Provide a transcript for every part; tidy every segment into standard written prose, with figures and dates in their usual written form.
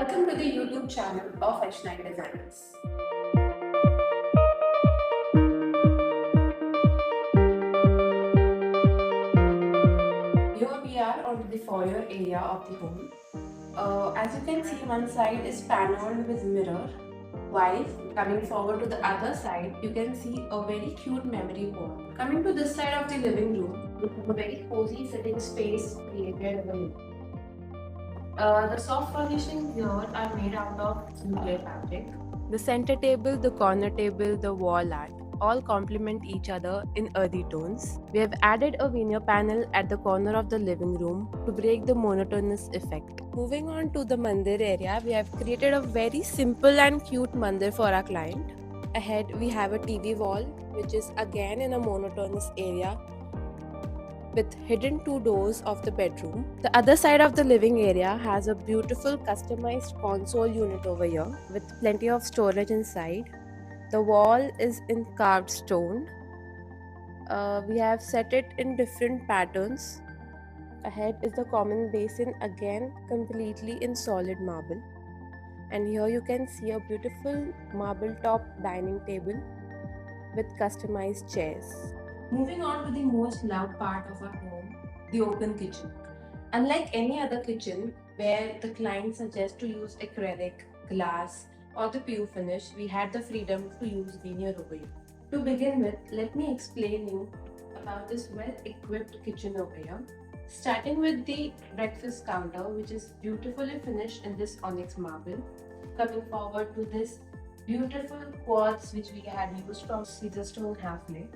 Welcome to the YouTube channel of H9 Designers. Here we are on the foyer area of the home. As you can see, one side is paneled with mirror, while coming forward to the other side, you can see a very cute memory wall. Coming to this side of the living room, we have a very cozy sitting space created in the middle. The soft furnishings here are made out of simple fabric. The center table, the corner table, the wall art all complement each other in earthy tones. We have added a veneer panel at the corner of the living room to break the monotonous effect. Moving on to the mandir area, we have created a very simple and cute mandir for our client. Ahead, we have a TV wall, which is again in a monotonous area with hidden two doors of the bedroom. The other side of the living area has a beautiful customized console unit over here with plenty of storage inside. The wall is in carved stone. We have set it in different patterns. Ahead is the common basin, again completely in solid marble. And here you can see a beautiful marble top dining table with customized chairs. Moving on to the most loved part of our home, the open kitchen. Unlike any other kitchen where the client suggests to use acrylic, glass, or the PU finish, we had the freedom to use veneer over here. To begin with, let me explain you about this well-equipped kitchen over here. Starting with the breakfast counter, which is beautifully finished in this onyx marble. Coming forward to this beautiful quartz which we had used from Caesarstone Halfley.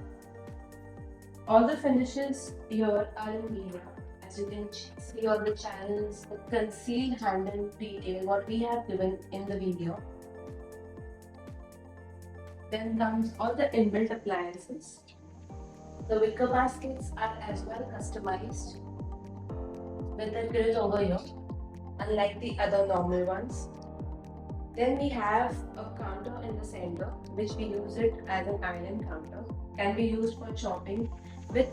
All the finishes here are in veneer. As you can see on the channels, the concealed handle detail what we have given in the video. Then comes all the inbuilt appliances. The wicker baskets are as well customized with the grills over here, unlike the other normal ones. Then we have a counter in the center, which we use it as an island counter. Can be used for chopping with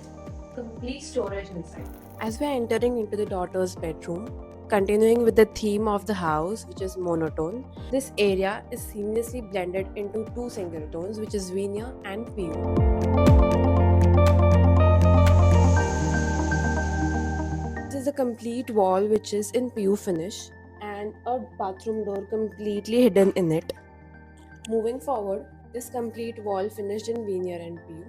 complete storage inside. As we are entering into the daughter's bedroom, continuing with the theme of the house, which is monotone, this area is seamlessly blended into two single tones, which is veneer and PU. This is a complete wall which is in PU finish and a bathroom door completely hidden in it. Moving forward, this complete wall finished in veneer and PU.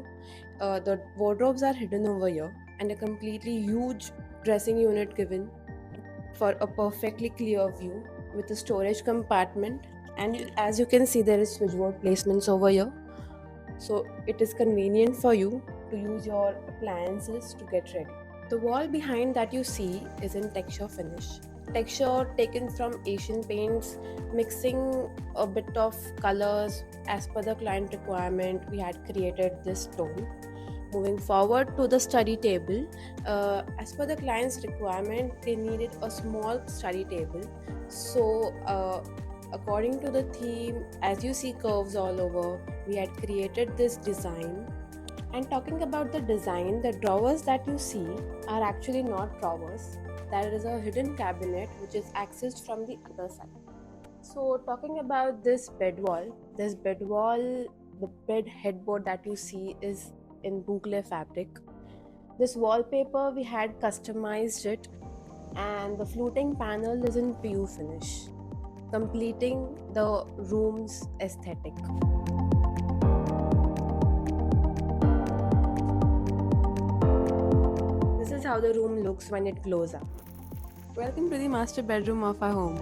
The wardrobes are hidden over here and a completely huge dressing unit given for a perfectly clear view with a storage compartment, and as you can see there is switchboard placements over here, so it is convenient for you to use your appliances to get ready. The wall behind that you see is in texture finish. Texture taken from Asian paints, mixing a bit of colors as per the client requirement. We had created this tone. Moving forward to the study table, as per the client's requirement, they needed a small study table. So, according to the theme, as you see curves all over, we had created this design. And talking about the design, the drawers that you see are actually not drawers. There is a hidden cabinet which is accessed from the other side. So, talking about this bed wall, the bed headboard that you see is in boucle fabric. This wallpaper we had customized it, and the fluting panel is in PU finish, completing the room's aesthetic. This is how the room looks when it glows up. Welcome to the master bedroom of our home.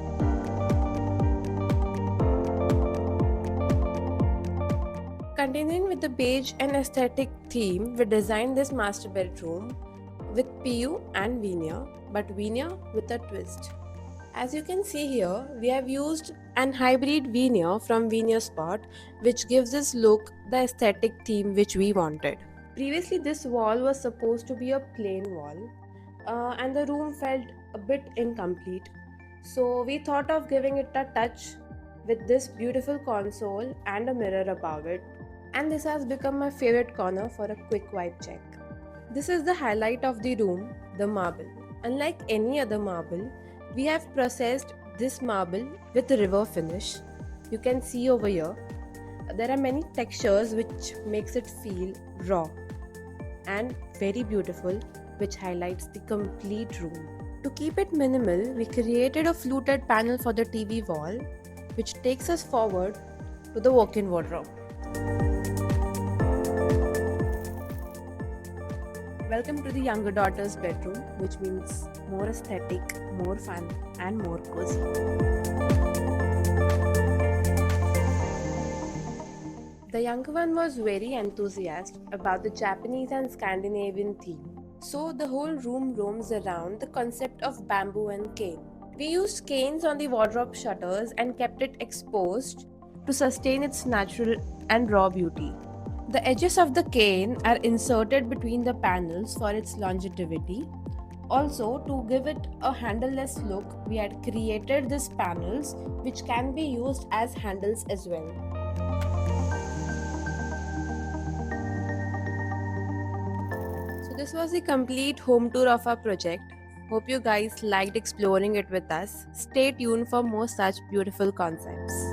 Continuing with the beige and aesthetic theme, we designed this master bedroom with PU and veneer, but veneer with a twist. As you can see here, we have used an hybrid veneer from Veneer Spot, which gives this look the aesthetic theme which we wanted. Previously, this wall was supposed to be a plain wall, and the room felt a bit incomplete. So we thought of giving it a touch with this beautiful console and a mirror above it, and this has become my favorite corner for a quick vibe check. This is the highlight of the room, the marble. Unlike any other marble, we have processed this marble with river finish. You can see over here there are many textures which makes it feel raw and very beautiful, which highlights the complete room. To keep it minimal, we created a fluted panel for the TV wall, which takes us forward to the walk-in wardrobe. Welcome to the younger daughter's bedroom, which means more aesthetic, more fun, and more cozy. The younger one was very enthusiastic about the Japanese and Scandinavian theme, so the whole room roams around the concept of bamboo and cane. We used canes on the wardrobe shutters and kept it exposed to sustain its natural and raw beauty. The edges of the cane are inserted between the panels for its longevity. Also, to give it a handleless look, we had created these panels which can be used as handles as well. So this was the complete home tour of our project. Hope you guys liked exploring it with us. Stay tuned for more such beautiful concepts.